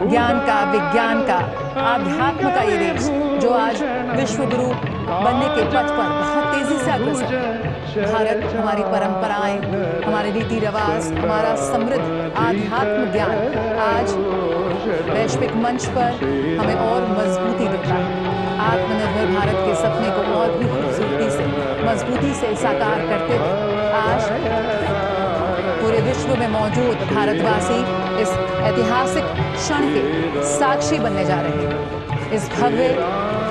ज्ञान का, विज्ञान का, आध्यात्म का ये देश जो आज विश्व गुरु बनने के पथ पर बहुत तेजी से अग्रसर है। भारत, हमारी परंपराएं, हमारे रीति रिवाज, हमारा समृद्ध आध्यात्म ज्ञान आज वैश्विक मंच पर हमें और मजबूती देता है। आत्मनिर्भर भारत के सपने को और भी खूबसूरती से, मजबूती से साकार करते हुए आज पूरे विश्व में मौजूद भारतवासी इस ऐतिहासिक क्षण के साक्षी बनने जा रहे हैं। इस भव्य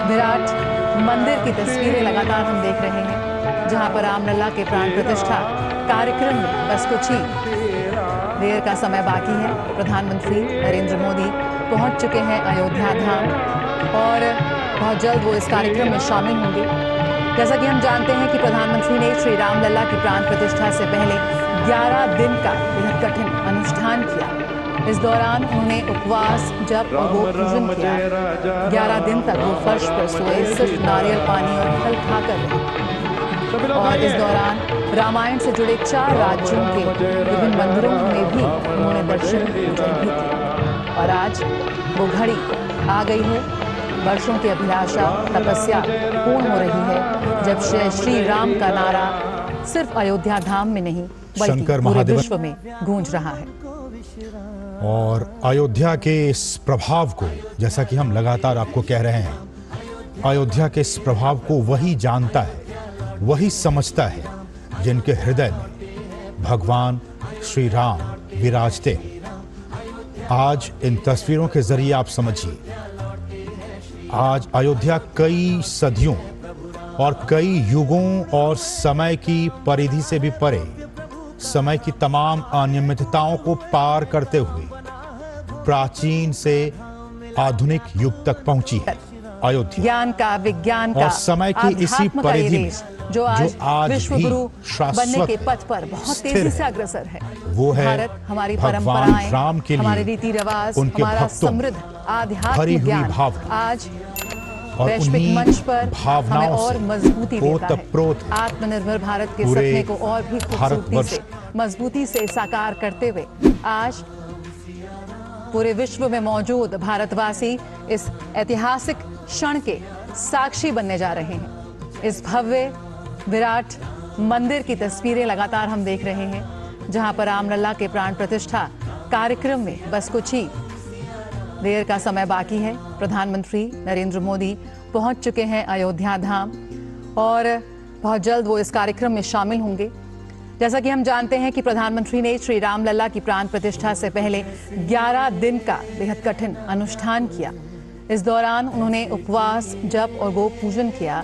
विराट मंदिर की तस्वीरें लगातार हम देख रहे हैं, जहां पर रामलला के प्राण प्रतिष्ठा कार्यक्रम में बस कुछ ही देर का समय बाकी है। प्रधानमंत्री नरेंद्र मोदी पहुंच चुके हैं अयोध्या धाम और बहुत जल्द वो इस कार्यक्रम में शामिल होंगे। जैसा कि हम जानते हैं कि प्रधानमंत्री ने श्री रामलला की प्राण प्रतिष्ठा से पहले 11 दिन का बेहद कठिन अनुष्ठान किया। इस दौरान उन्होंने उपवास, जप और गो पूजन किया। 11 दिन तक वो फर्श पर सोए, सिर्फ नारियल पानी और फल खाकर रहे। और इस दौरान रामायण से जुड़े 4 राज्यों के विभिन्न मंदिरों में भी उन्होंने दर्शन पूजन भी किया। और आज वो घड़ी आ गई है, वर्षों की अभिलाषा, तपस्या पूर्ण हो रही है, जब श्री राम का नारा सिर्फ अयोध्या धाम में नहीं बल्कि पूरे विश्व में गूंज रहा है। और अयोध्या के इस प्रभाव को, जैसा कि हम लगातार आपको कह रहे हैं, अयोध्या के इस प्रभाव को वही जानता है, वही समझता है जिनके हृदय में भगवान श्री राम विराजते हैं। आज इन तस्वीरों के जरिए आप समझिए, आज अयोध्या कई सदियों और कई युगों और समय की परिधि से भी परे, समय की तमाम अनियमितताओं को पार करते हुए प्राचीन से आधुनिक युग तक पहुंची है अयोध्या। ज्ञान का, विज्ञान का, और समय की इसी परिधि में जो आज विश्व गुरु बनने के शाश्वत पथ पर बहुत तेजी से अग्रसर है। वो है भारत, हमारी भगवान परंपराएं, राम के हमारे लिए रीति रिवाज, उनके हमारा भक्तों समृद्ध आध्यात्म भरी हुई ज्ञान भावना आज और वैश्विक उन्हीं मंच पर हमें भावनाओं और से मजबूती देता है। ओतप्रोत आत्मनिर्भर भारत के पूरे सपने को और भी खूबसूरती भारतवर्ष से, मजबूती से साकार करते हुए आज पूरे विश्व में मौजूद भारतवासी इस ऐतिहासिक क्षण के साक्षी बनने जा रहे हैं। इस भव्य विराट मंदिर की तस्वीरें लगातार हम देख रहे हैं, जहां पर रामलला के प्राण प्रतिष्ठा कार्यक्रम में बस कुछ ही देर का समय बाकी है। प्रधानमंत्री नरेंद्र मोदी पहुंच चुके हैं अयोध्या धाम और बहुत जल्द वो इस कार्यक्रम में शामिल होंगे। जैसा कि हम जानते हैं कि प्रधानमंत्री ने श्री रामलला की प्राण प्रतिष्ठा से पहले 11 दिन का बेहद कठिन अनुष्ठान किया। इस दौरान उन्होंने उपवास, जप और गो पूजन किया।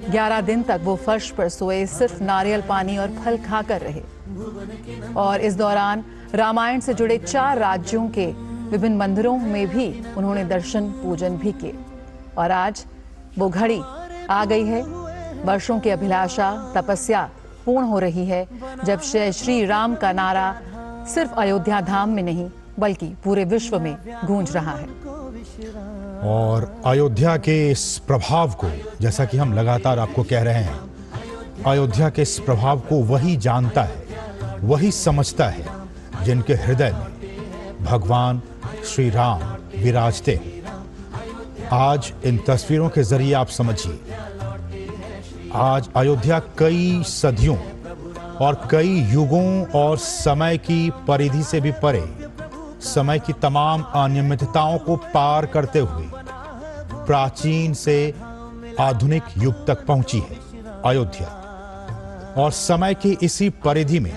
11 दिन तक वो फर्श पर सोए, सिर्फ नारियल पानी और फल खाकर रहे। और इस दौरान रामायण से जुड़े 4 राज्यों के विभिन्न मंदिरों में भी उन्होंने दर्शन पूजन भी किए। और आज वो घड़ी आ गई है, वर्षों की अभिलाषा, तपस्या पूर्ण हो रही है, जब श्री राम का नारा सिर्फ अयोध्या धाम में नहीं बल्कि पूरे विश्व में गूंज रहा है। और अयोध्या के इस प्रभाव को, जैसा कि हम लगातार आपको कह रहे हैं, अयोध्या के इस प्रभाव को वही जानता है, वही समझता है जिनके हृदय में भगवान श्री राम विराजते हैं। आज इन तस्वीरों के जरिए आप समझिए, आज अयोध्या कई सदियों और कई युगों और समय की परिधि से भी परे, समय की तमाम अनियमितताओं को पार करते हुए प्राचीन से आधुनिक युग तक पहुंची है अयोध्या। और समय की इसी परिधि में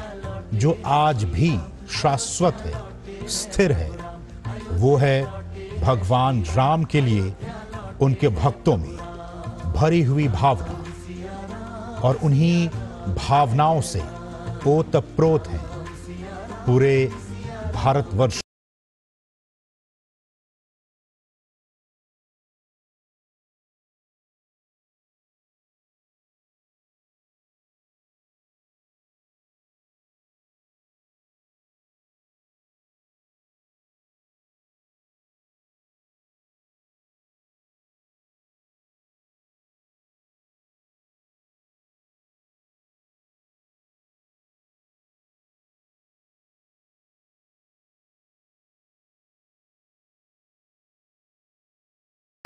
जो आज भी शाश्वत है, स्थिर है, वो है भगवान राम के लिए उनके भक्तों में भरी हुई भावना। और उन्हीं भावनाओं से ओतप्रोत है पूरे भारतवर्ष।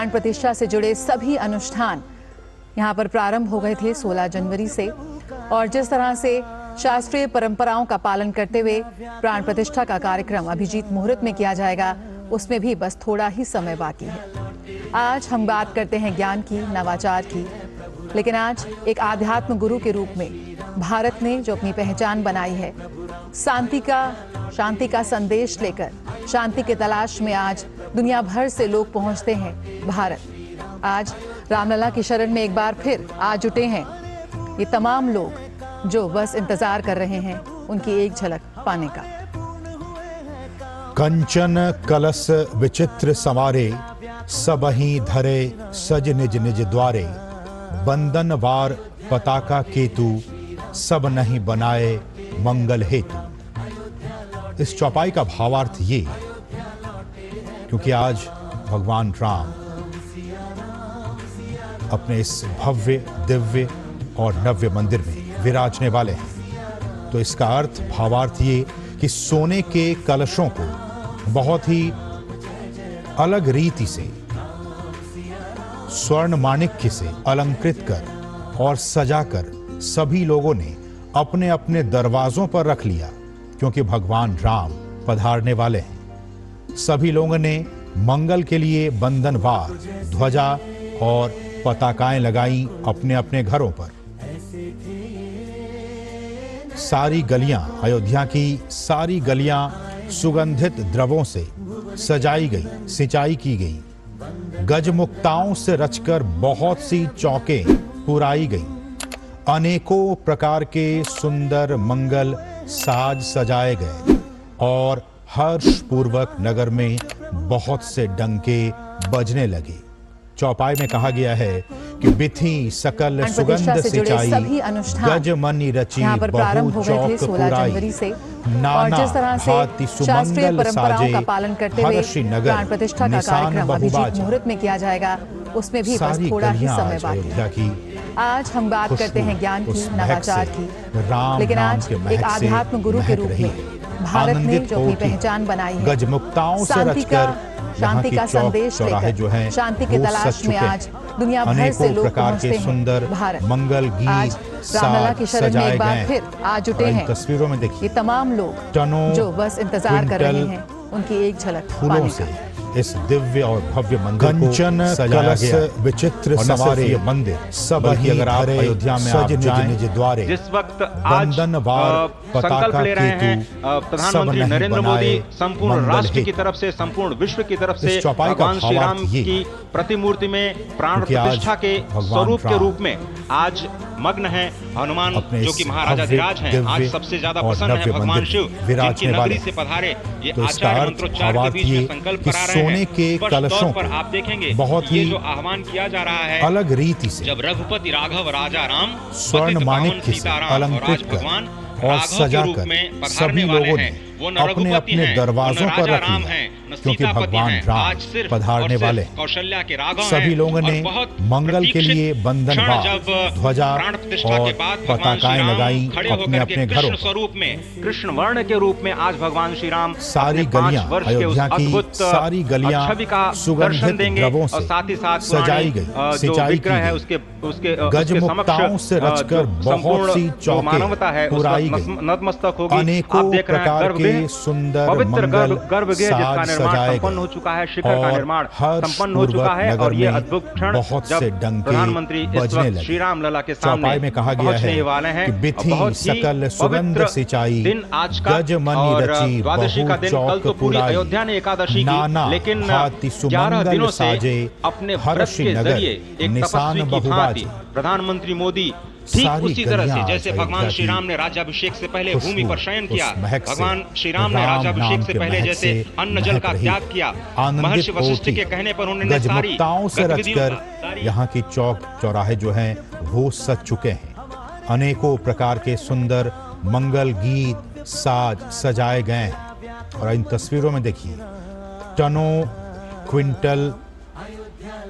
प्राण प्रतिष्ठा से जुड़े सभी अनुष्ठान यहाँ पर प्रारंभ हो गए थे 16 जनवरी से, और जिस तरह से शास्त्रीय परंपराओं का पालन करते हुए प्राण प्रतिष्ठा का कार्यक्रम अभिजीत मुहूर्त में किया जाएगा, उसमें भी बस थोड़ा ही समय बाकी है। आज हम बात करते हैं ज्ञान की, नवाचार की, लेकिन आज एक आध्यात्म गुरु के रूप में भारत ने जो अपनी पहचान बनाई है, शांति का संदेश लेकर शांति के तलाश में आज दुनिया भर से लोग पहुंचते हैं भारत। आज रामलला की शरण में एक बार फिर आ जुटे हैं ये तमाम लोग जो बस इंतजार कर रहे हैं उनकी एक झलक पाने का। कंचन कलश विचित्र संवारे, सबहि धरे सज निज निज द्वारे। बंदन वार पताका केतु, सब नहीं बनाए मंगल हेतु। इस चौपाई का भावार्थ ये, क्योंकि आज भगवान राम अपने इस भव्य, दिव्य और नव्य मंदिर में विराजने वाले हैं, तो इसका अर्थ, भावार्थ ये कि सोने के कलशों को बहुत ही अलग रीति से स्वर्ण माणिक्य से अलंकृत कर और सजाकर सभी लोगों ने अपने अपने दरवाजों पर रख लिया, क्योंकि भगवान राम पधारने वाले हैं। सभी लोगों ने मंगल के लिए बंधनवार ध्वजा और पताकाएं लगाई अपने अपने घरों पर। सारी गलियां, अयोध्या की सारी गलियां सुगंधित द्रवों से सजाई गई, सिंचाई की गई। गजमुक्ताओं से रचकर बहुत सी चौकें पुराई गई। अनेकों प्रकार के सुंदर मंगल साज सजाए गए और हर्षपूर्वक नगर में बहुत से डंके बजने लगे। चौपाई में कहा गया है कि बिथी सकल सुगंध सिंचाई, गज मनि रची बहु चौक पुराई। नाना भांति सुमंगल साजे, हर्षि नगर निशान बहुबाज। मुहूर्त में किया जाएगा, उसमें भी बस थोड़ा ही समय बाकी है। आज हम बात करते हैं ज्ञान की, नवाचार की, लेकिन आज एक आध्यात्म गुरु के रूप में भारत ने जो अपनी पहचान बनाई है, गजमुक्ताओं से रचकर शांति का संदेश लेकर शांति के तलाश में आज दुनिया भर से लोग पहुंचते हैं भारत। मंगल गीत, रामलला की शरण में एक बार फिर आ जुटे हैं तस्वीरों में देखिए ये तमाम लोग जो बस इंतजार कर रहे हैं उनकी एक झलक पाने का। इस दिव्य और भव्य मंदिर को सजाया गया, विचित्र संवारे मंदिर, सब ही अगर आप अयोध्या में आप जाएं, द्वारे जिस वक्त आज संकल्प ले रहे हैं प्रधानमंत्री नरेंद्र मोदी संपूर्ण राष्ट्र की तरफ से, संपूर्ण विश्व की तरफ से भगवान श्री राम की प्रतिमूर्ति में प्राण प्रतिष्ठा के स्वरूप के रूप में आज मग्न है। हनुमान जो कि महाराजाधिराज हैं, आज सबसे ज्यादा प्रसन्न है भगवान शिव, जिनकी नगरी से पधारे ये आचार्य मंत्रोच्चार के बीच में संकल्प करा रहे सोने के कलशों पर आप देखेंगे बहुत ही जो आह्वान किया जा रहा है अलग रीति से, जब रघुपति राघव राजा राम स्वर्ण माणिक्य से अलंकृत कर और सजाकर सभी लोगों ने अपने अपने दरवाजों पर रख लिया, क्योंकि भगवान राम पधारने वाले हैं। कौशल्या के राघव सभी लोगों ने मंगल के लिए बंधनवार ध्वजा और पताकाएं लगाई अपने अपने घरों स्वरूप में, कृष्ण वर्ण के रूप में आज भगवान श्री राम सारी गलियां, अयोध्या की सारी गलियां सुगंधित द्रवों से साथ ही साथ सजाई गई, सिंचाई की गई। उसके गजमुक्ताओं से रचकर बहुत सी चौकें पुराई गई। नतमस्तक होगी। अनेकों प्रकार के सुंदर पवित्र मंगल गर्भगृह जिसका निर्माण संपन्न हो चुका है, शिखर का निर्माण संपन्न हो चुका है, और ये अद्भुत क्षण जब प्रधानमंत्री इस वक्त श्री राम लला के सामने में कहा गया है वाले हैं। कि बिथी सकल सुगंध सिंचाई, दिन आज का गज मनि रची द्वादशी का दिन, कल तो पूरी अयोध्या ने एकादशी की, लेकिन 11 दिनों से अपने व्रत के जरिए एक तपस्वी की भांति प्रधानमंत्री मोदी ठीक उसी तरह से जैसे भगवान श्री राम ने राज्याभिषेक से पहले भूमि पर शयन किया, भगवान श्री राम ने राज्याभिषेक से पहले जैसे अन्न जल का त्याग किया, महर्षि वशिष्ठ के कहने पर उन्होंने सारी से रचकर यहाँ की चौक चौराहे जो हैं वो सज चुके हैं। अनेकों प्रकार के सुंदर मंगल गीत साज सजाए गए हैं, और इन तस्वीरों में देखिए टनों क्विंटल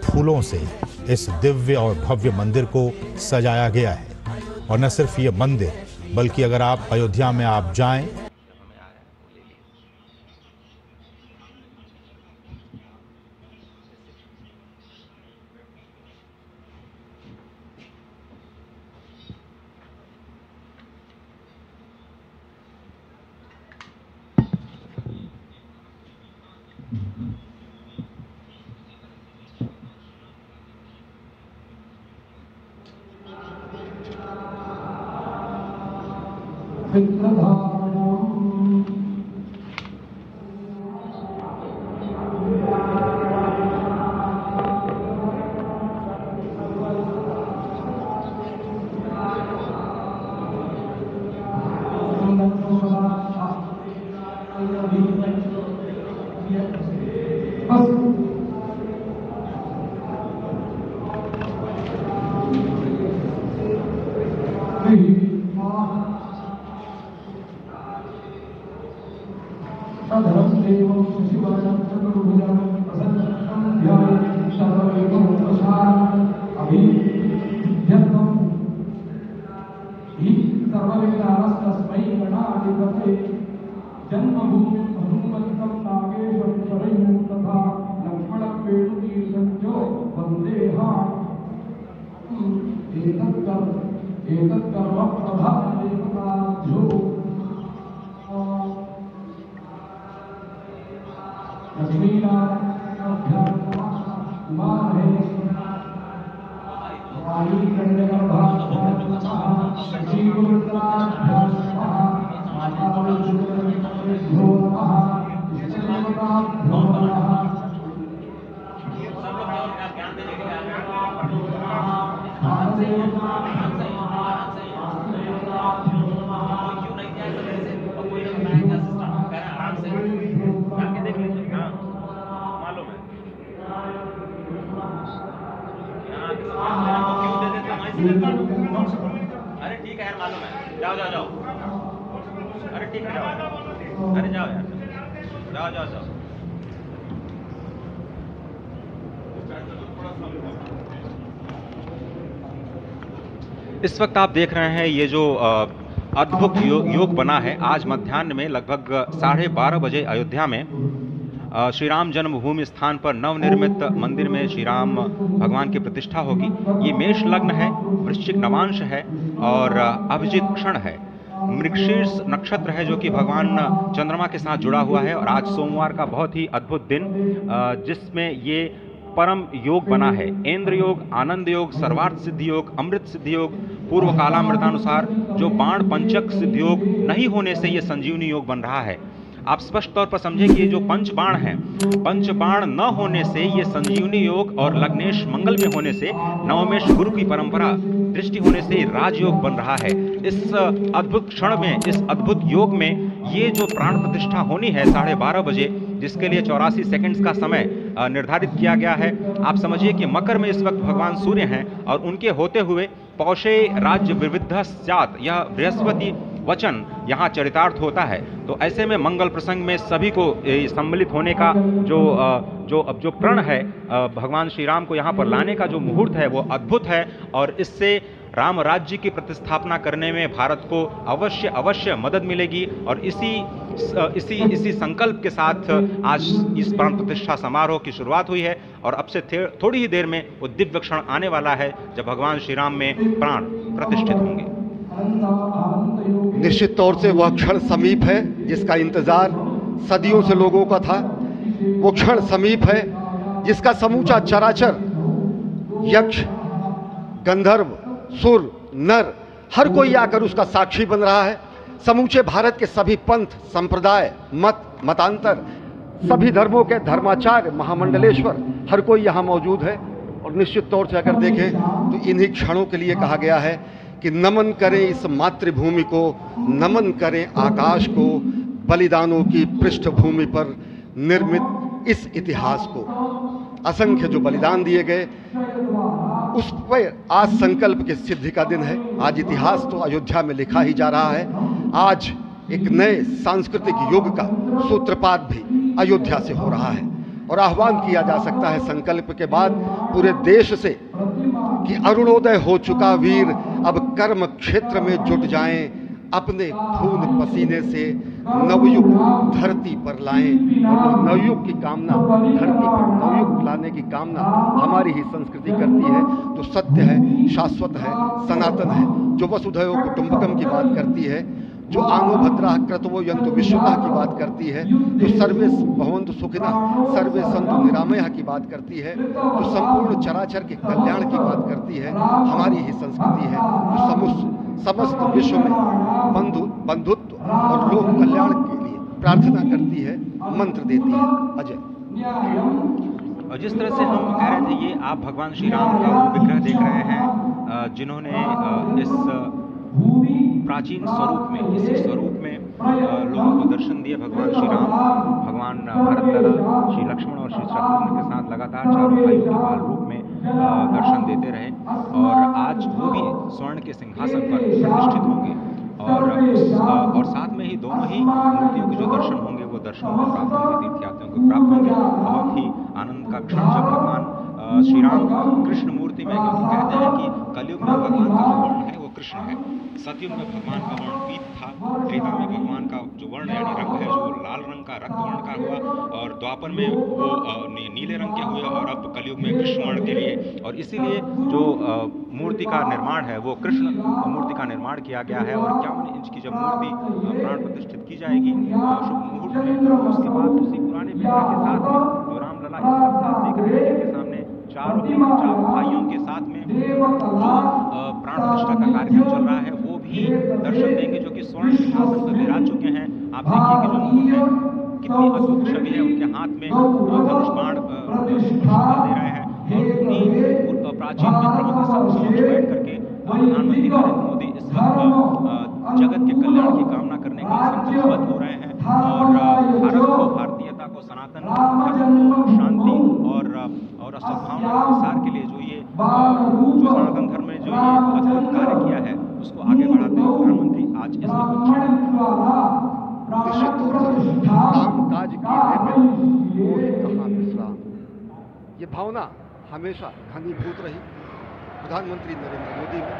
फूलों से इस दिव्य और भव्य मंदिर को सजाया गया है। और न सिर्फ ये मंदिर, बल्कि अगर आप अयोध्या में आप जाएं, अरे ठीक है यार, मालूम है। जाओ जाओ जाओ। अरे ठीक है, जाओ। अरे जाओ यार, जाओ जाओ जाओ। इस वक्त आप देख रहे हैं ये जो अद्भुत योग बना है। आज मध्याह्न में लगभग 12:30 बजे अयोध्या में श्री राम जन्मभूमि स्थान पर नवनिर्मित मंदिर में श्री राम भगवान की प्रतिष्ठा होगी। ये मेष लग्न है, वृश्चिक नवांश है और अभिजित क्षण है। मृगशीर्ष नक्षत्र है जो कि भगवान चंद्रमा के साथ जुड़ा हुआ है। और आज सोमवार का बहुत ही अद्भुत दिन, जिसमें ये परम योग बना है। इंद्र योग, आनंद योग, सर्वार्थ सिद्धि योग, अमृत सिद्धि योग, पूर्व कालामृतानुसार जो बाण पंचक सिद्धि योग नहीं होने से ये संजीवनी योग बन रहा है। आप स्पष्ट तौर पर समझे कि ये जो पंच बाण हैं, पंच बाण न होने से ये संजीवनी योग और लग्नेश मंगल में होने से, नवमेश गुरु की परंपरा दृष्टि होने से राजयोग बन रहा है। इस अद्भुत क्षण में, इस अद्भुत योग में ये जो प्राण प्रतिष्ठा होनी है 12:30 बजे, जिसके लिए 84 सेकंड्स का समय निर्धारित किया गया है। आप समझिए कि मकर में इस वक्त भगवान सूर्य हैं और उनके होते हुए पौषे राज्य विविध स्यात्, यह बृहस्पति वचन यहाँ चरितार्थ होता है। तो ऐसे में मंगल प्रसंग में सभी को सम्मिलित होने का जो प्रण है, भगवान श्री राम को यहाँ पर लाने का जो मुहूर्त है वो अद्भुत है। और इससे राम राज्य की प्रतिस्थापना करने में भारत को अवश्य मदद मिलेगी। और इसी संकल्प के साथ आज इस प्राण प्रतिष्ठा समारोह की शुरुआत हुई है। और अब से थोड़ी ही देर में वो दिव्य क्षण आने वाला है जब भगवान श्री राम में प्राण प्रतिष्ठित होंगे। निश्चित तौर से वह क्षण समीप है जिसका इंतजार सदियों से लोगों का था। वो क्षण समीप है जिसका समूचा चराचर, यक्ष, गंधर्व, सुर, नर, हर कोई आकर उसका साक्षी बन रहा है। समूचे भारत के सभी पंथ, संप्रदाय, मतांतर, सभी धर्मों के धर्माचार्य, महामंडलेश्वर, हर कोई यहाँ मौजूद है। और निश्चित तौर से अगर देखें तो इन्हीं क्षणों के लिए कहा गया है कि नमन करें इस मातृभूमि को, नमन करें आकाश को, बलिदानों की पृष्ठभूमि पर निर्मित इस इतिहास को। असंख्य जो बलिदान दिए गए उस पर आज संकल्प की सिद्धि का दिन है। आज इतिहास तो अयोध्या में लिखा ही जा रहा है। आज एक नए सांस्कृतिक युग का सूत्रपात भी अयोध्या से हो रहा है। और आह्वान किया जा सकता है संकल्प के बाद पूरे देश से कि अरुणोदय हो चुका वीर, अब कर्म क्षेत्र में जुट जाएं, अपने खून पसीने से नवयुग धरती पर लाएं। और नवयुग की कामना, धरती पर नवयुग लाने की कामना हमारी ही संस्कृति करती है, जो सत्य है, शाश्वत है, सनातन है, जो वसुधैव कुटुंबकम की बात करती है, जो आनो भद्राः क्रतवो यन्तु विश्वतः की बात करती है, जो सर्वे भवन्तु सुखिनः सर्वे सन्तु निरामयः की बात करती है, जो संपूर्ण चराचर के कल्याण की बात करती है, हमारी ही संस्कृति है। जो समस्त विश्व में बंधुत्व और लोक कल्याण के लिए प्रार्थना करती है, मंत्र देती है। अजय, और जिस तरह से हम कह रहे थे, ये आप भगवान श्री राम का वो विग्रह देख रहे हैं जिन्होंने इस प्राचीन स्वरूप में, इसी स्वरूप में लोगों को दर्शन दिए। भगवान श्री राम, भगवान भरतलाल, श्री लक्ष्मण और श्री शत्रुघ्न के साथ लगातार चारों भाइयों के बाल रूप में दर्शन देते रहे, और आज वो भी स्वर्ण के सिंहासन पर प्रतिष्ठित होंगे, और साथ में ही दोनों ही मूर्तियों के जो दर्शन होंगे वो दर्शन को प्राप्त होंगे, तीर्थयात्रियों को प्राप्त होंगे। बहुत ही आनंद का क्षण जब भगवान श्री राम कृष्ण मूर्ति में, क्योंकि कहते हैं कि कलयुग में भगवान का जो वर्ण है वो कृष्ण है, सतयुग में भगवान का वर्ण पीत था, त्रेता में भगवान का जो वर्ण यानी रंग है जो लाल रंग का रक्त वर्ण का हुआ, और द्वापर में वो नीले रंग के हुए, और अब कलयुग में कृष्ण वर्ण के लिए। और इसीलिए जो मूर्ति का निर्माण है वो कृष्ण मूर्ति का निर्माण किया गया है। और 51 इंच की जब मूर्ति प्राण प्रतिष्ठित की जाएगी शुभ मुहूर्त में, उसके बाद उसी पुराने विग्रह के साथ में जो रामलला इस वक्त आप देख रहे हैं, जिनके सामने चारों भाइयों के साथ में जो प्राण प्रतिष्ठा का कार्यक्रम चल रहा है, वो भी दर्शन देंगे, जो कि स्वर्ण सिंहासन पर विराज चुके हैं। आप देखिए कि जो मुकुट है कितनी अद्भुत छवि है, उनके हाथ में धनुष बाण दे रहे हैं, और उन्हीं प्राचीन विग्रहों के समक्ष बैठ करके प्रधानमंत्री नरेंद्र मोदी इस वक्त जगत के कल्याण की कामना करने के लिए संकल्पबद्ध हो रहे हैं, और भारत को, भारतीयता को, सनातन धर्म को शांति और सद्भावना के प्रसार के लिए जो सनातन धर्म में जो ये अद्भुत कार्य किया है उसको आगे बढ़ाते हुए प्रधानमंत्री आज इस निश्चित तौर से काम काज की कहाँ विश्राम, ये भावना हमेशा घनीभूत रही प्रधानमंत्री नरेंद्र मोदी में।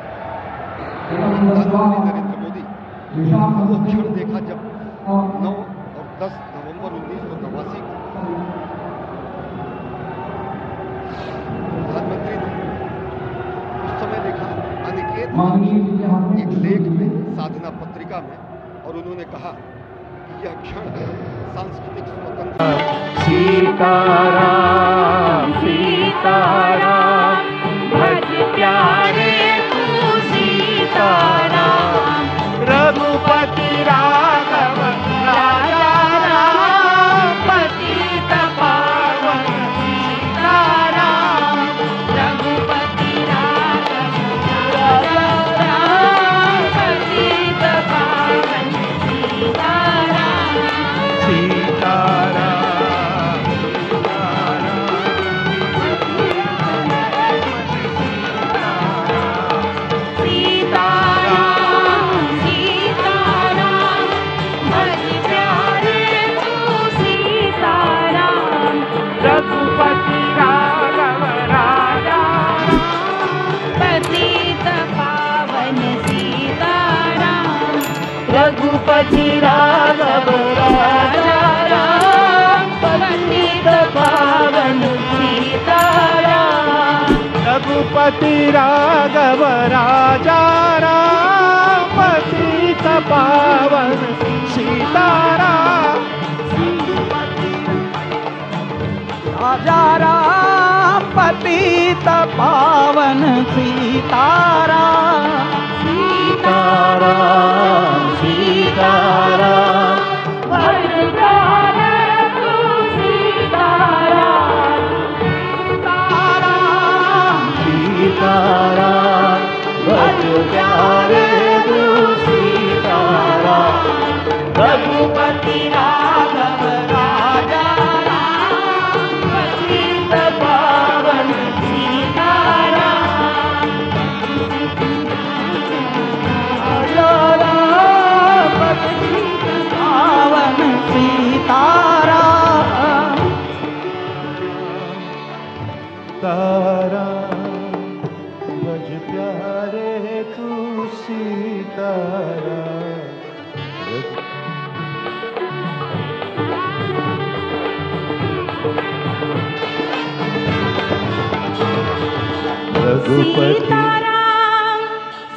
प्रधानमंत्री नरेंद्र मोदी वो क्षण देखा जब 9 और 10 नवंबर 1989 को प्रधानमंत्री ने उस समय देखा अनिकेत एक लेख में, साधना पत्रिका में, और उन्होंने कहा कि यह क्षण है सांस्कृतिक स्वतंत्रता। सीताराम सीताराम भज प्यारे तू सीताराम, रघुपति राघव राजा राम, पतित पावन सीताराम, रघुपति राघव राजा राम, पतित पावन सीताराम, सीताराम रघुपति राघव राजा राम, पतित पावन सीताराम, रघुपति राघव राजा राम, पतित पावन सीताराम, राजा राम, पतित पावन सीताराम, सीताराम सीताराम भज प्यारे तू सीताराम, सीताराम भज प्यारे तू सीताराम, रघुपति राघव राजा राम, पतित पावन सीताराम, पावन सीताराम, तारा भज प्यारे तू सीताराम, रघुपति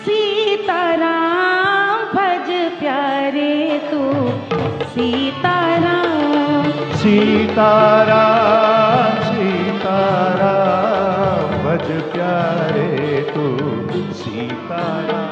सीताराम भज प्यारे तू सीताराम, सीताराम सीताराम भज प्यारे तू सीताराम,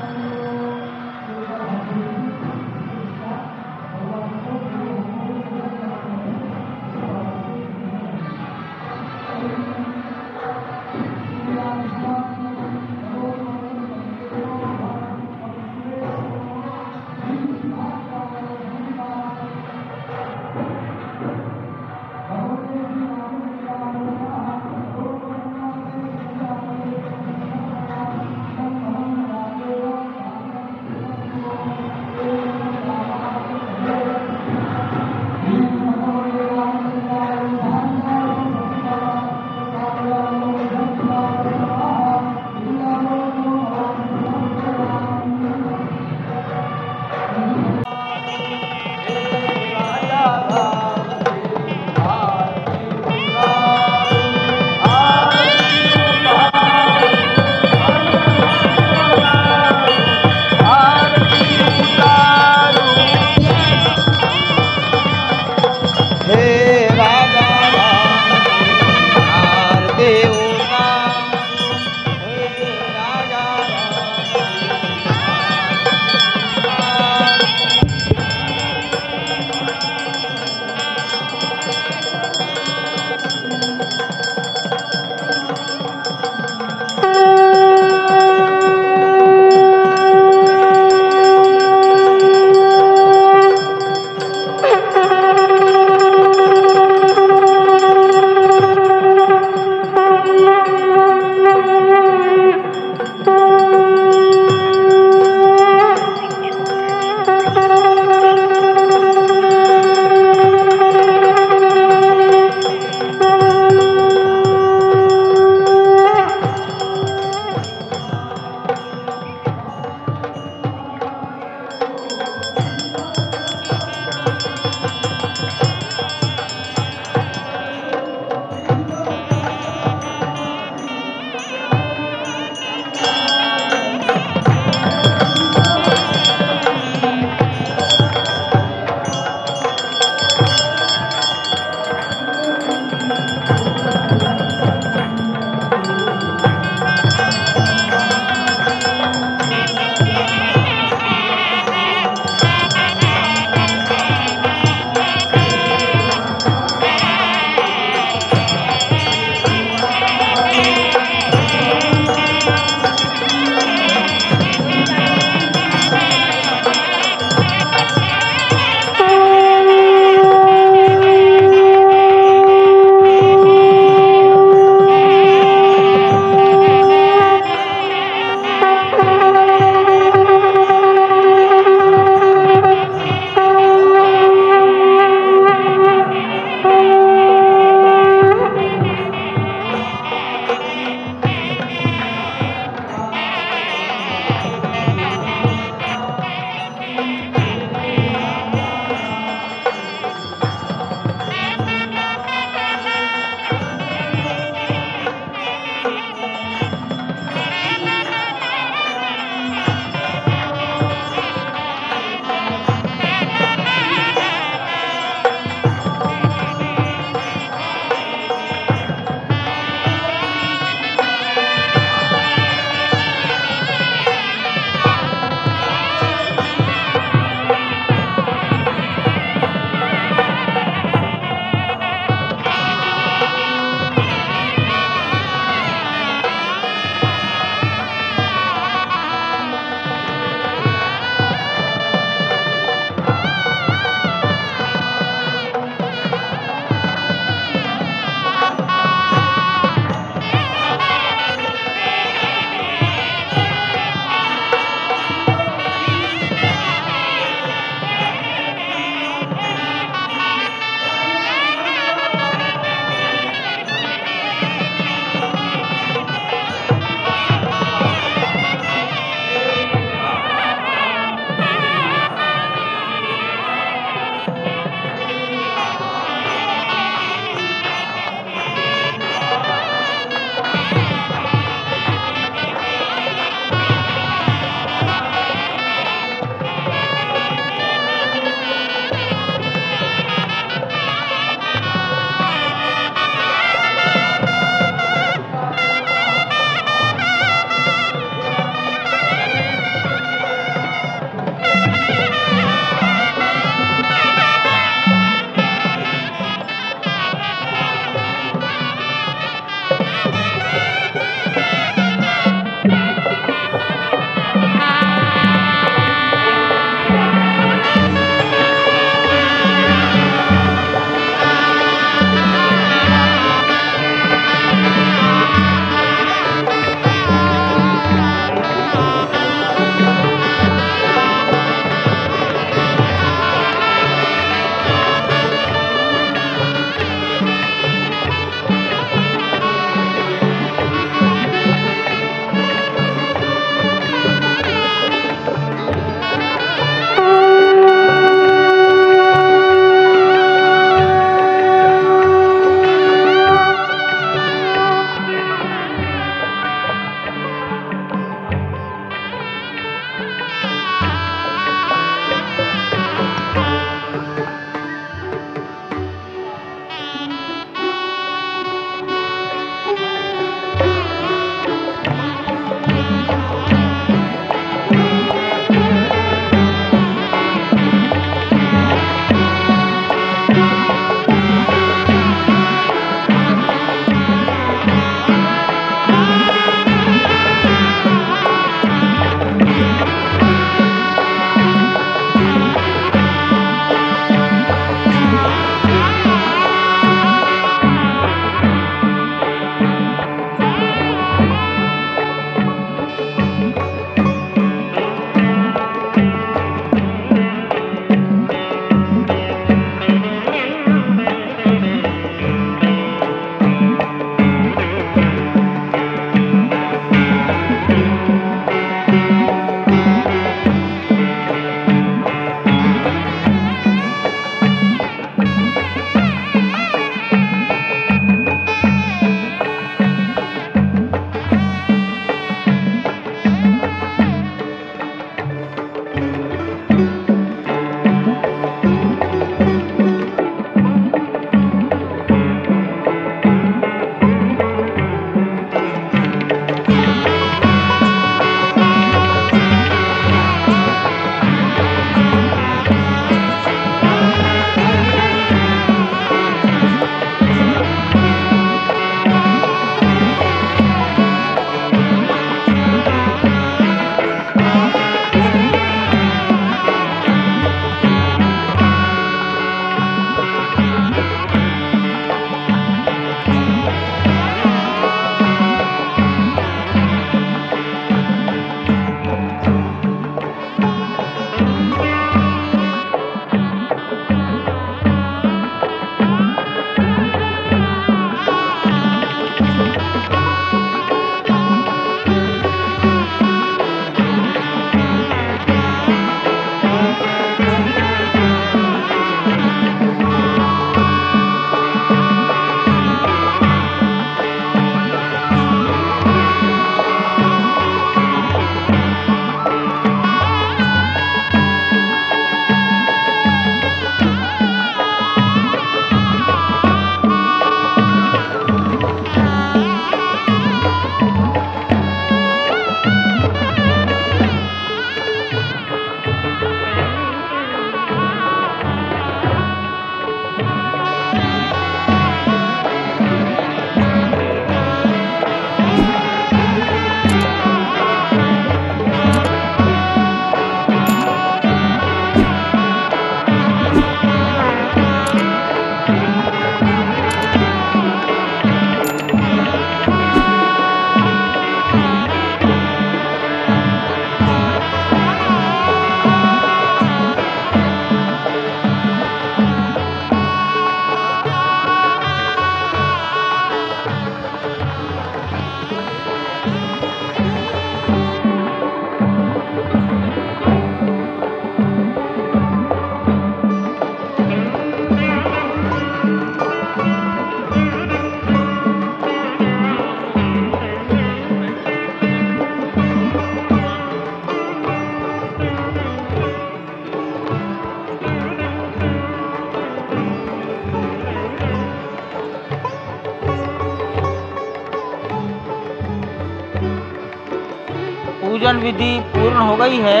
पूजन विधि पूर्ण हो गई है।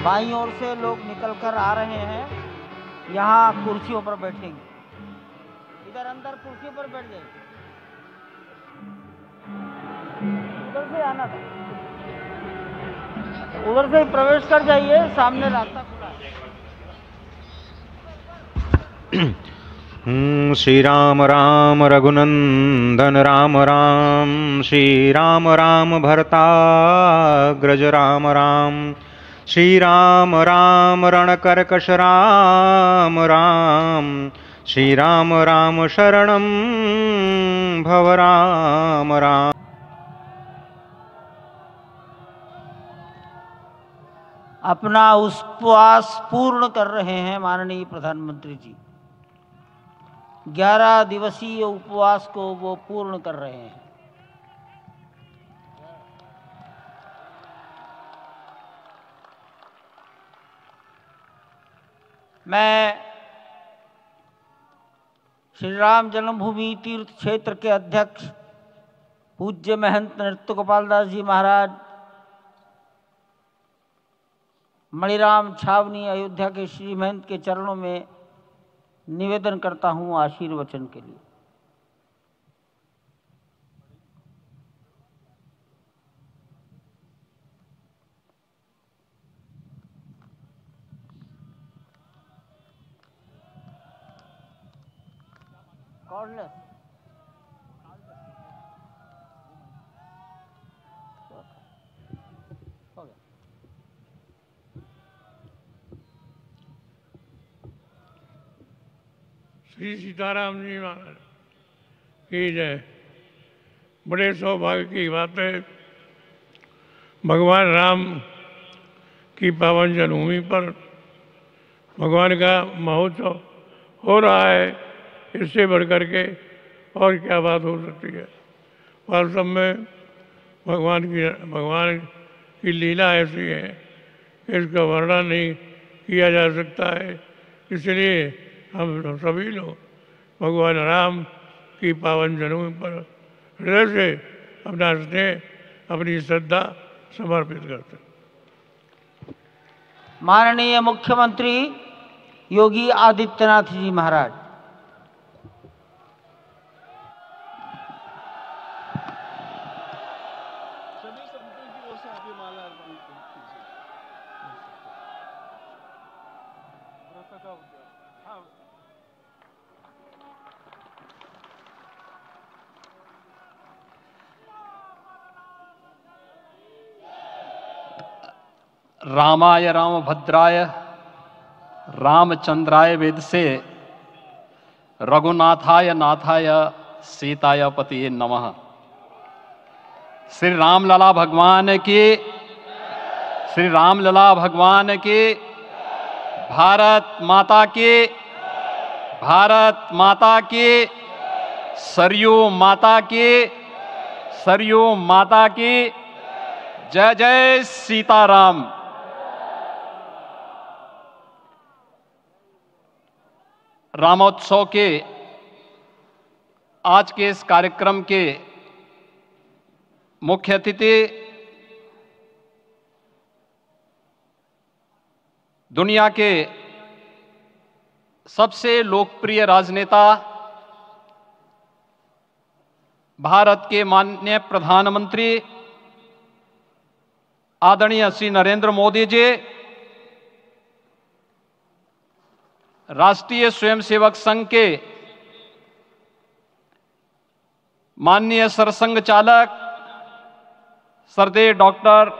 बाईं ओर से लोग निकलकर आ रहे हैं, यहाँ कुर्सियों पर बैठेंगे। इधर अंदर कुर्सियों पर बैठ जाइए, उधर से आना था, उधर से ही प्रवेश कर जाइए, सामने रास्ता खुला है। श्री राम राम रघुनंदन राम राम, श्री राम राम भरताग्रज राम राम, श्री राम राम रणकर्कश राम राम, श्री राम राम शरणं भव राम राम। अपना उपवास पूर्ण कर रहे हैं माननीय प्रधानमंत्री जी। 11 दिवसीय उपवास को वो पूर्ण कर रहे हैं। मैं श्री राम जन्मभूमि तीर्थ क्षेत्र के अध्यक्ष पूज्य महंत नृत्य गोपाल दास जी महाराज, मणिराम छावनी अयोध्या के श्री महंत के चरणों में निवेदन करता हूं आशीर्वचन के लिए। श्री सीताराम जी महाराज की जय। बड़े सौभाग्य की बात है, भगवान राम की पावन जन्मभूमि पर भगवान का महोत्सव हो रहा है। इससे बढ़कर के और क्या बात हो सकती है। वास्तव में भगवान की लीला ऐसी है कि इसका वर्णन नहीं किया जा सकता है। इसलिए हम सभी लोग भगवान राम की पावन जन्मभूमि पर हृदय से अपना स्नेह, अपनी श्रद्धा समर्पित करते हैं। माननीय मुख्यमंत्री योगी आदित्यनाथ जी महाराज। रामाय रामभद्राय रामचंद्राय वेद से रघुनाथाय नाथाय सीताय पतिये नमः। श्री रामलला भगवान की, श्री रामलला भगवान की, भारत माता की, भारत माता की, सरयू माता की, सरयू माता की जय जय सीताराम। रामोत्सव के आज के इस कार्यक्रम के मुख्य अतिथि दुनिया के सबसे लोकप्रिय राजनेता भारत के माननीय प्रधानमंत्री आदरणीय श्री नरेंद्र मोदी जी, राष्ट्रीय स्वयंसेवक संघ के माननीय सरसंघ चालक श्रद्धेय डॉक्टर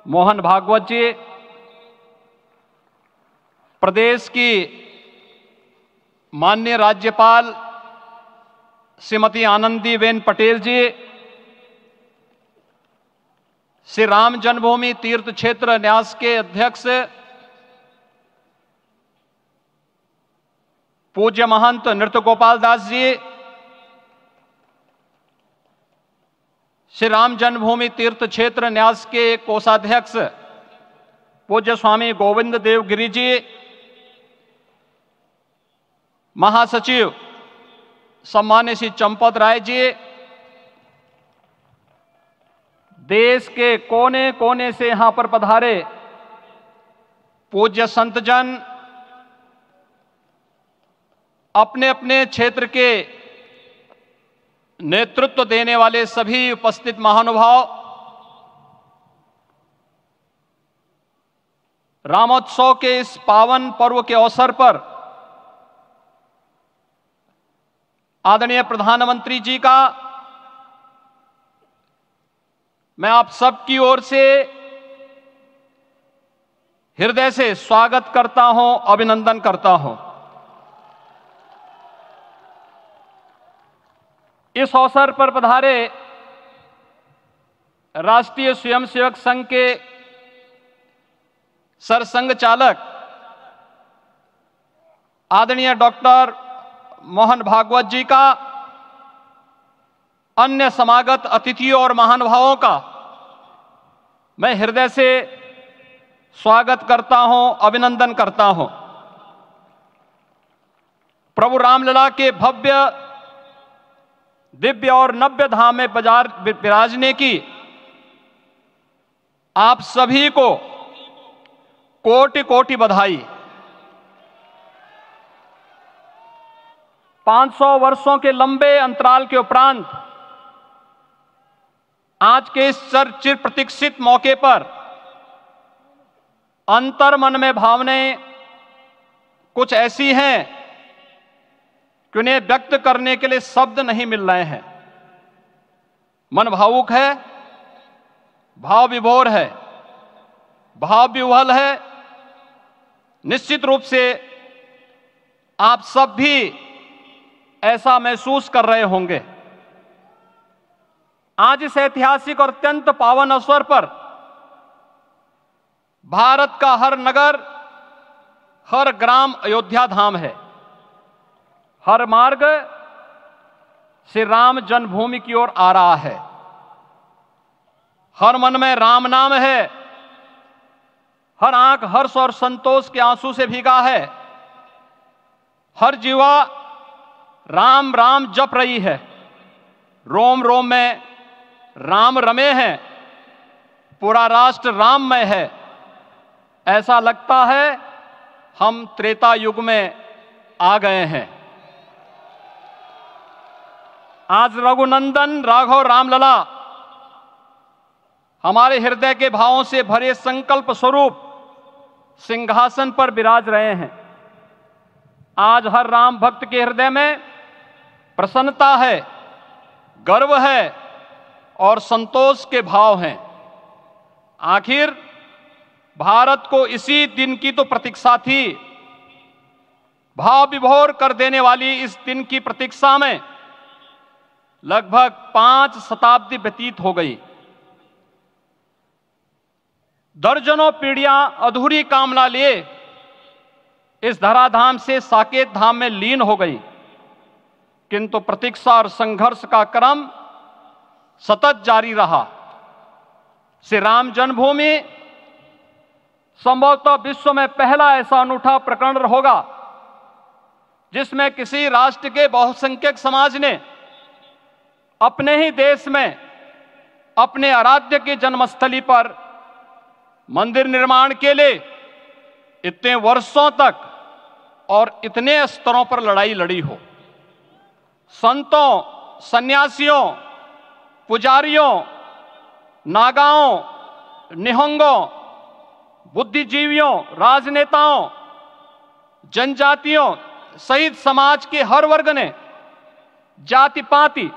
मोहन भागवत जी, प्रदेश की माननीय राज्यपाल श्रीमती आनंदीबेन पटेल जी, श्री राम जन्मभूमि तीर्थ क्षेत्र न्यास के अध्यक्ष पूज्य महंत नृत्य गोपाल दास जी, श्री राम जन्मभूमि तीर्थ क्षेत्र न्यास के कोषाध्यक्ष पूज्य स्वामी गोविंद देव गिरी जी, महासचिव सम्मान्य श्री चंपत राय जी, देश के कोने कोने से यहां पर पधारे पूज्य संतजन, अपने अपने क्षेत्र के नेतृत्व देने वाले सभी उपस्थित महानुभाव, रामोत्सव के इस पावन पर्व के अवसर पर आदरणीय प्रधानमंत्री जी का मैं आप सबकी ओर से हृदय से स्वागत करता हूं, अभिनंदन करता हूं। इस अवसर पर पधारे राष्ट्रीय स्वयंसेवक संघ के सरसंघ चालक आदरणीय डॉक्टर मोहन भागवत जी का, अन्य समागत अतिथियों और महानुभावों का मैं हृदय से स्वागत करता हूं, अभिनंदन करता हूं। प्रभु रामलला के भव्य, दिव्य और नव्य धाम में विराजने की आप सभी को कोटि कोटि बधाई। 500 वर्षों के लंबे अंतराल के उपरांत आज के इस चिर प्रतीक्षित मौके पर अंतर मन में भावनाएं कुछ ऐसी हैं कि उन्हें व्यक्त करने के लिए शब्द नहीं मिल रहे हैं। मन भावुक है, भाव विभोर है, भाव विह्वल है। निश्चित रूप से आप सब भी ऐसा महसूस कर रहे होंगे। आज इस ऐतिहासिक और अत्यंत पावन अवसर पर भारत का हर नगर, हर ग्राम अयोध्या धाम है। हर मार्ग से राम जन्मभूमि की ओर आ रहा है। हर मन में राम नाम है। हर आंख हर्ष और संतोष के आंसू से भीगा है। हर जीवा राम राम जप रही है। रोम रोम में राम रमे हैं। पूरा राष्ट्र राममय है। ऐसा लगता है हम त्रेता युग में आ गए हैं। आज रघुनंदन राघव रामलला हमारे हृदय के भावों से भरे संकल्प स्वरूप सिंहासन पर विराज रहे हैं। आज हर राम भक्त के हृदय में प्रसन्नता है, गर्व है और संतोष के भाव हैं। आखिर भारत को इसी दिन की तो प्रतीक्षा थी। भाव विभोर कर देने वाली इस दिन की प्रतीक्षा में लगभग 5 शताब्दी व्यतीत हो गई। दर्जनों पीढ़ियां अधूरी कामना लिए इस धराधाम से साकेत धाम में लीन हो गई, किंतु प्रतीक्षा और संघर्ष का क्रम सतत जारी रहा। श्री राम जन्मभूमि संभवतः विश्व में पहला ऐसा अनूठा प्रकरण होगा जिसमें किसी राष्ट्र के बहुसंख्यक समाज ने अपने ही देश में अपने आराध्य की जन्मस्थली पर मंदिर निर्माण के लिए इतने वर्षों तक और इतने स्तरों पर लड़ाई लड़ी हो। संतों, सन्यासियों, पुजारियों, नागाओं, निहंगों, बुद्धिजीवियों, राजनेताओं, जनजातियों सहित समाज के हर वर्ग ने जाति पाति,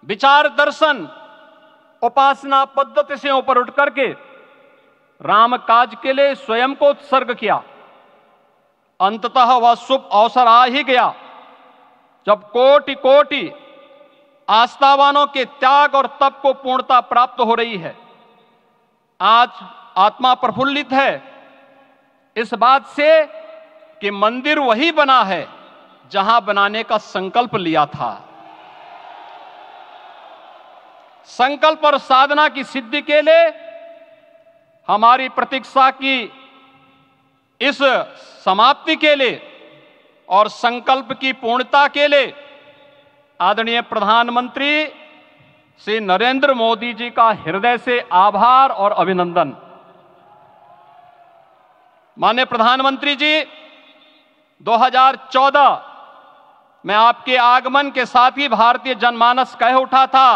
विचार दर्शन, उपासना पद्धति से ऊपर उठ करके राम काज के लिए स्वयं को उत्सर्ग किया। अंततः वह शुभ अवसर आ ही गया जब कोटि कोटि आस्थावानों के त्याग और तप को पूर्णता प्राप्त हो रही है। आज आत्मा प्रफुल्लित है इस बात से कि मंदिर वही बना है जहां बनाने का संकल्प लिया था। संकल्प और साधना की सिद्धि के लिए हमारी प्रतीक्षा की इस समाप्ति के लिए और संकल्प की पूर्णता के लिए आदरणीय प्रधानमंत्री श्री नरेंद्र मोदी जी का हृदय से आभार और अभिनंदन। माननीय प्रधानमंत्री जी, 2014 में आपके आगमन के साथ ही भारतीय जनमानस कह उठा था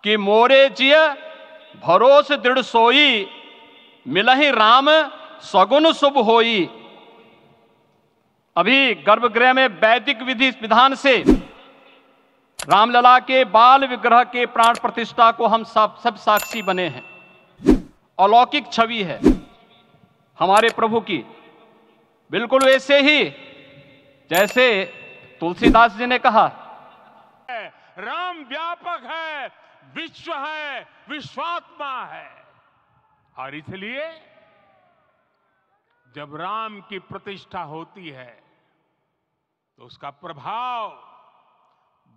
कि मोरे जिय भरोस दृढ़ सोई, मिलहि राम सगुन शुभ होई। अभी गर्भगृह में वैदिक विधि विधान से रामलला के बाल विग्रह के प्राण प्रतिष्ठा को हम सब साक्षी बने हैं। अलौकिक छवि है हमारे प्रभु की, बिल्कुल वैसे ही जैसे तुलसीदास जी ने कहा, राम व्यापक है, विश्व है, विश्वात्मा है। और इसलिए जब राम की प्रतिष्ठा होती है तो उसका प्रभाव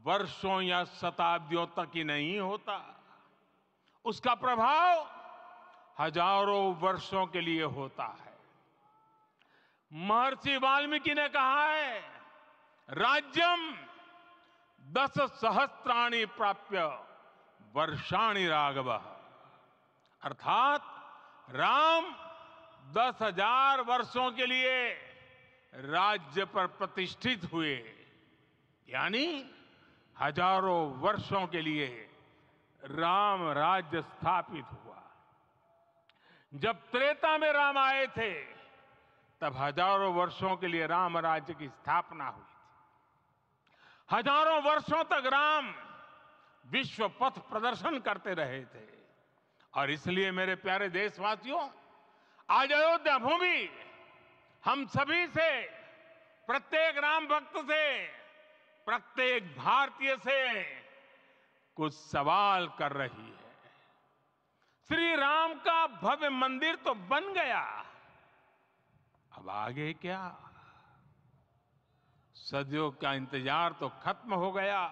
वर्षों या शताब्दियों तक ही नहीं होता, उसका प्रभाव हजारों वर्षों के लिए होता है। महर्षि वाल्मीकि ने कहा है, राज्यम 10 सहस्त्राणि प्राप्य वर्षाणि राघव, अर्थात राम 10,000 वर्षों के लिए राज्य पर प्रतिष्ठित हुए, यानी हजारों वर्षों के लिए राम राज्य स्थापित हुआ। जब त्रेता में राम आए थे तब हजारों वर्षों के लिए राम राज्य की स्थापना हुई थी। हजारों वर्षों तक राम विश्व पथ प्रदर्शन करते रहे थे। और इसलिए मेरे प्यारे देशवासियों, आज अयोध्या भूमि हम सभी से, प्रत्येक राम भक्त से, प्रत्येक भारतीय से कुछ सवाल कर रही है। श्री राम का भव्य मंदिर तो बन गया, अब आगे क्या? सदियों का इंतजार तो खत्म हो गया,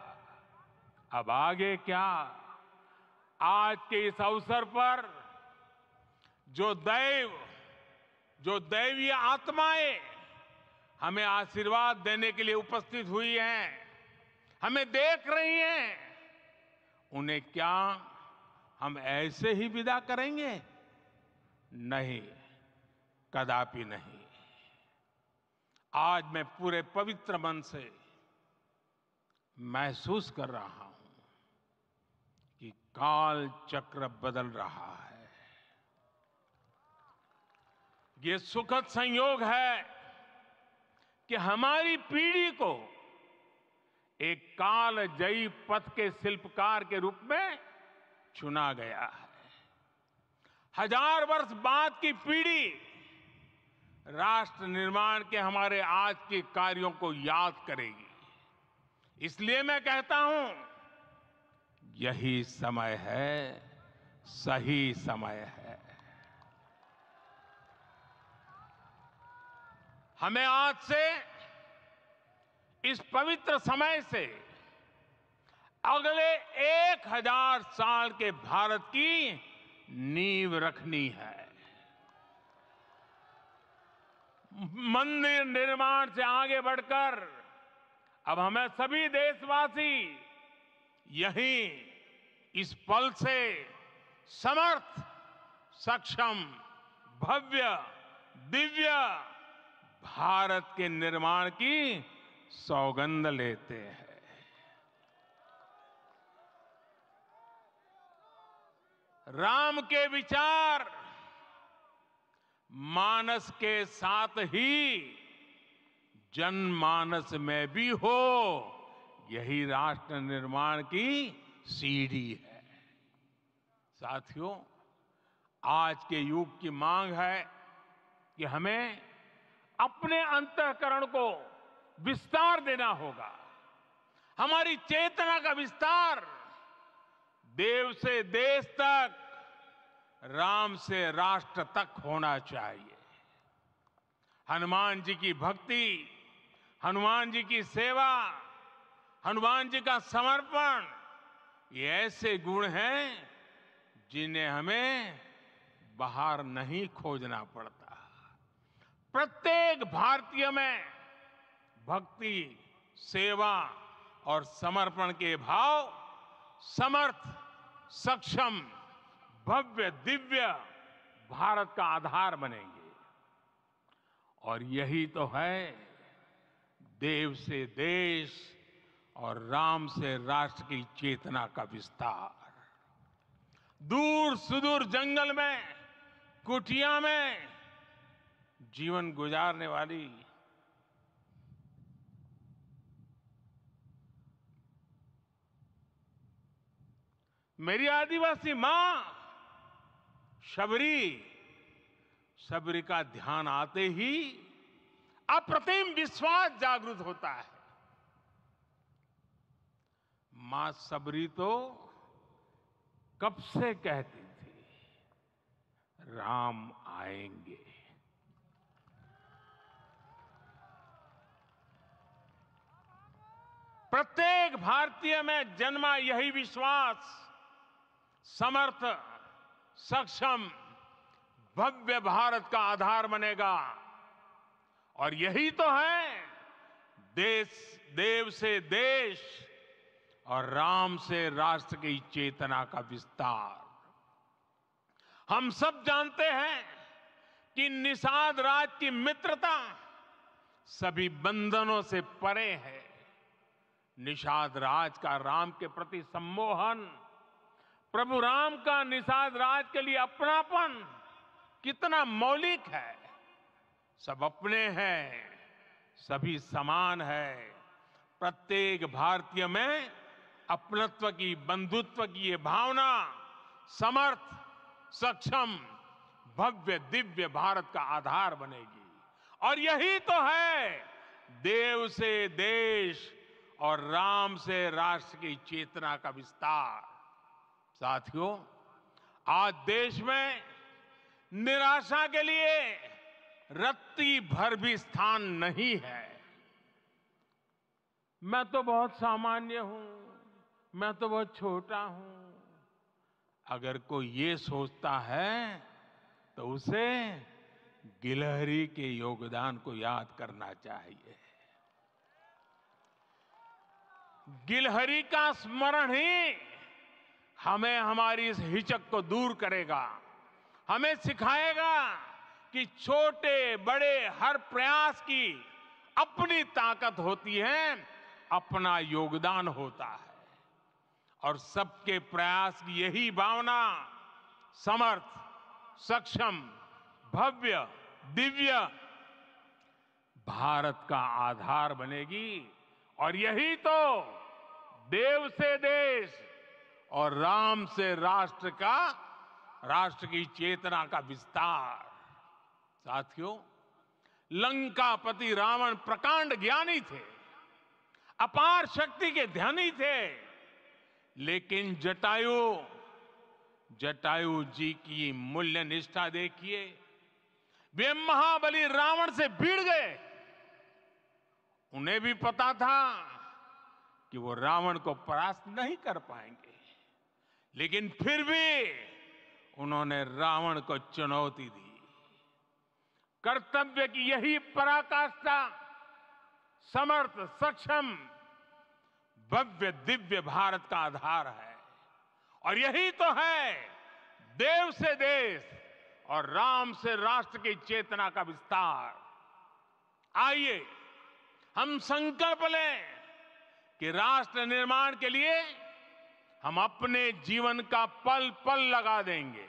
अब आगे क्या? आज के इस अवसर पर जो दैवीय आत्माएं हमें आशीर्वाद देने के लिए उपस्थित हुई हैं, हमें देख रही हैं, उन्हें क्या हम ऐसे ही विदा करेंगे? नहीं, कदापि नहीं। आज मैं पूरे पवित्र मन से महसूस कर रहा हूं कि काल चक्र बदल रहा है। ये सुखद संयोग है कि हमारी पीढ़ी को एक कालजयी पथ के शिल्पकार के रूप में चुना गया है। 1000 वर्ष बाद की पीढ़ी राष्ट्र निर्माण के हमारे आज के कार्यों को याद करेगी। इसलिए मैं कहता हूं, यही समय है, सही समय है। हमें आज से, इस पवित्र समय से अगले 1000 साल के भारत की नींव रखनी है। मंदिर निर्माण से आगे बढ़कर अब हमें सभी देशवासी यहीं इस पल से समर्थ, सक्षम, भव्य, दिव्य भारत के निर्माण की सौगंध लेते हैं। राम के विचार मानस के साथ ही जनमानस में भी हो, यही राष्ट्र निर्माण की सीढ़ी है। साथियों, आज के युग की मांग है कि हमें अपने अंतःकरण को विस्तार देना होगा। हमारी चेतना का विस्तार देव से देश तक, राम से राष्ट्र तक होना चाहिए। हनुमान जी की भक्ति, हनुमान जी की सेवा, हनुमान जी का समर्पण, ये ऐसे गुण हैं जिन्हें हमें बाहर नहीं खोजना पड़ता। प्रत्येक भारतीय में भक्ति, सेवा और समर्पण के भाव समर्थ, सक्षम, भव्य, दिव्य भारत का आधार बनेंगे। और यही तो है देव से देश और राम से राष्ट्र की चेतना का विस्तार। दूर सुदूर जंगल में, कुटिया में जीवन गुजारने वाली मेरी आदिवासी मां शबरी का ध्यान आते ही अप्रतिम विश्वास जागृत होता है। मां शबरी तो कब से कहती थी, राम आएंगे। प्रत्येक भारतीय में जन्मा यही विश्वास समर्थ, सक्षम, भव्य भारत का आधार बनेगा। और यही तो है देव से देश और राम से राष्ट्र की चेतना का विस्तार। हम सब जानते हैं कि निषाद राज की मित्रता सभी बंधनों से परे है। निषाद राज का राम के प्रति सम्मोहन, प्रभु राम का निषाद राज के लिए अपनापन कितना मौलिक है। सब अपने हैं, सभी समान है। प्रत्येक भारतीय में अपनत्व की, बंधुत्व की ये भावना समर्थ, सक्षम, भव्य, दिव्य भारत का आधार बनेगी। और यही तो है देव से देश और राम से राष्ट्र की चेतना का विस्तार। साथियों, आज देश में निराशा के लिए रत्ती भर भी स्थान नहीं है। मैं तो बहुत सामान्य हूं, मैं तो बहुत छोटा हूं, अगर कोई ये सोचता है तो उसे गिलहरी के योगदान को याद करना चाहिए। गिलहरी का स्मरण ही हमें हमारी इस हिचक को दूर करेगा, हमें सिखाएगा कि छोटे बड़े हर प्रयास की अपनी ताकत होती है, अपना योगदान होता है। और सबके प्रयास की यही भावना समर्थ, सक्षम, भव्य, दिव्य भारत का आधार बनेगी। और यही तो देव से देश और राम से राष्ट्र की चेतना का विस्तार। साथियों, लंकापति रावण प्रकांड ज्ञानी थे, अपार शक्ति के धनी थे, लेकिन जटायु जी की मूल्य निष्ठा देखिए। वे महाबली रावण से भिड़ गए। उन्हें भी पता था कि वो रावण को परास्त नहीं कर पाएंगे, लेकिन फिर भी उन्होंने रावण को चुनौती दी। कर्तव्य की यही पराकाष्ठा समर्थ, सक्षम, भव्य, दिव्य भारत का आधार है। और यही तो है देव से देश और राम से राष्ट्र की चेतना का विस्तार। आइए हम संकल्प लें कि राष्ट्र निर्माण के लिए हम अपने जीवन का पल पल लगा देंगे।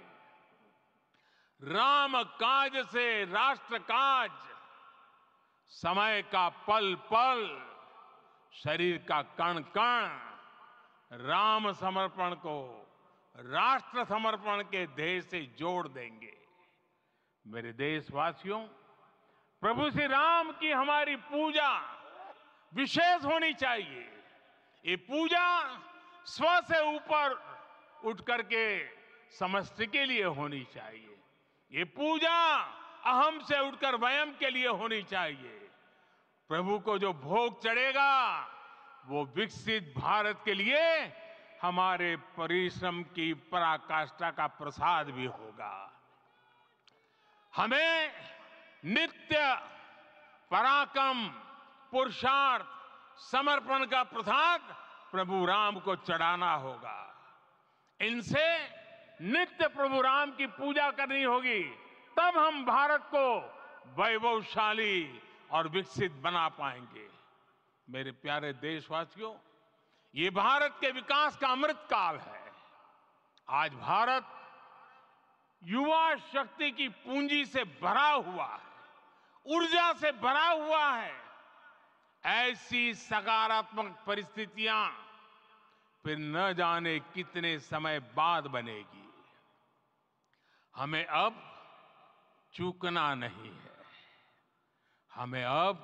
राम काज से राष्ट्र काज, समय का पल पल, शरीर का कण कण राम समर्पण को राष्ट्र समर्पण के ध्येय से जोड़ देंगे। मेरे देशवासियों, प्रभु श्री राम की हमारी पूजा विशेष होनी चाहिए। ये पूजा स्व से ऊपर उठ करके समष्टि के लिए होनी चाहिए। ये पूजा अहम से उठकर वयम के लिए होनी चाहिए। प्रभु को जो भोग चढ़ेगा वो विकसित भारत के लिए हमारे परिश्रम की पराकाष्ठा का प्रसाद भी होगा। हमें नित्य पराक्रम, पुरुषार्थ, समर्पण का प्रसाद प्रभु राम को चढ़ाना होगा। इनसे नित्य प्रभु राम की पूजा करनी होगी, तब हम भारत को वैभवशाली और विकसित बना पाएंगे। मेरे प्यारे देशवासियों, ये भारत के विकास का अमृत काल है। आज भारत युवा शक्ति की पूंजी से भरा हुआ है, ऊर्जा से भरा हुआ है। ऐसी सकारात्मक परिस्थितियां फिर न जाने कितने समय बाद बनेगी। हमें अब चूकना नहीं है, हमें अब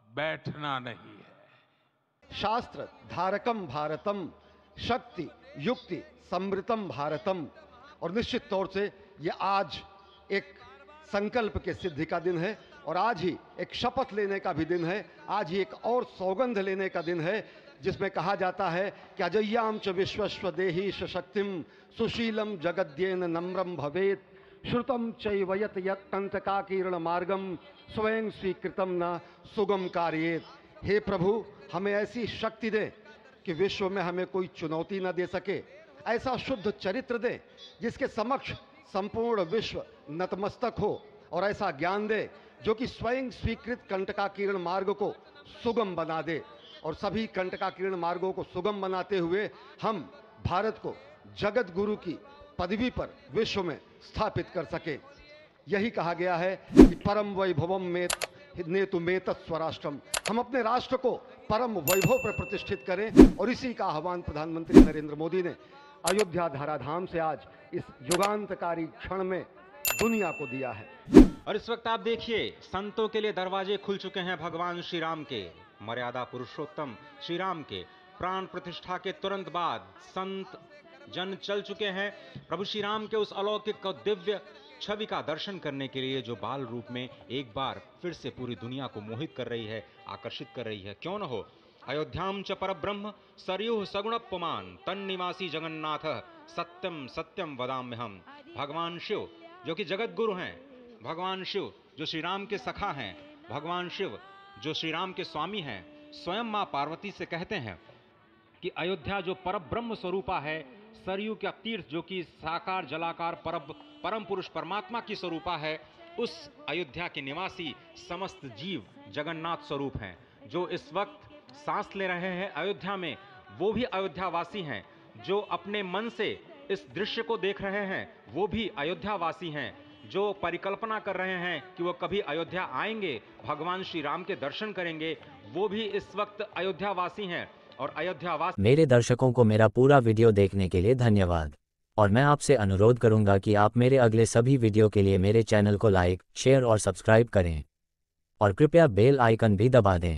बैठना नहीं है। शास्त्र धारकम भारतम, शक्ति युक्ति समृतम भारतम। और निश्चित तौर से ये आज एक संकल्प के सिद्धि का दिन है, और आज ही एक शपथ लेने का भी दिन है। आज ही एक और सौगंध लेने का दिन है, जिसमें कहा जाता है कि अजय्याम च विश्वस्व देहि शक्तिम सुशीलम जगद्येन नम्रम भवेत श्रुतम चैवयत यत्कंटकाकीर्ण मार्गम स्वयं स्वीकृतम न सुगम कार्येत। हे प्रभु, हमें ऐसी शक्ति दे कि विश्व में हमें कोई चुनौती न दे सके, ऐसा शुद्ध चरित्र दे जिसके समक्ष संपूर्ण विश्व नतमस्तक हो, और ऐसा ज्ञान दे जो कि स्वयं स्वीकृत कंटकाकीर्ण मार्ग को सुगम बना दे। और सभी कंटकाकीर्ण मार्गों को सुगम बनाते हुए हम भारत को जगत गुरु की पदवी पर विश्व में स्थापित कर सके। यही कहा गया है कि परम वैभवम में नेतु मेत स्वराष्ट्रम। हम अपने राष्ट्र को परम वैभव पर प्रतिष्ठित करें, और इसी का आह्वान प्रधानमंत्री नरेंद्र मोदी ने अयोध्या धराधाम से आज इस युगांतकारी क्षण में दुनिया को दिया है। और इस वक्त आप देखिए, संतों के लिए दरवाजे खुल चुके हैं भगवान श्री राम के। मर्यादा पुरुषोत्तम श्री राम के प्राण प्रतिष्ठा के तुरंत बाद संत जन चल चुके हैं प्रभु श्री राम के उस अलौकिक और दिव्य छवि का दर्शन करने के लिए, जो बाल रूप में एक बार फिर से पूरी दुनिया को मोहित कर रही है, आकर्षित कर रही है। क्यों न हो। अयोध्याम च परब्रह्म सरयुः सगुणोपमान तन्निवासी जगन्नाथ सत्यम सत्यम वदाम्यहम्। भगवान शिव जो कि जगत गुरु हैं, भगवान शिव जो श्री राम के सखा हैं, भगवान शिव जो श्री राम के स्वामी हैं, स्वयं मां पार्वती से कहते हैं कि अयोध्या जो परब्रह्म स्वरूपा है, सरयू का तीर्थ जो कि साकार जलाकार परम पुरुष परमात्मा की स्वरूपा है, उस अयोध्या के निवासी समस्त जीव जगन्नाथ स्वरूप हैं। जो इस वक्त सांस ले रहे हैं अयोध्या में, वो भी अयोध्यावासी हैं। जो अपने मन से इस दृश्य को देख रहे हैं, वो भी अयोध्यावासी हैं। जो परिकल्पना कर रहे हैं कि वो कभी अयोध्या आएंगे, भगवान श्री राम के दर्शन करेंगे, वो भी इस वक्त अयोध्यावासी हैं। और अयोध्यावासी मेरे दर्शकों को मेरा पूरा वीडियो देखने के लिए धन्यवाद, और मैं आपसे अनुरोध करूंगा कि आप मेरे अगले सभी वीडियो के लिए मेरे चैनल को लाइक, शेयर और सब्सक्राइब करें, और कृपया बेल आइकन भी दबा दें।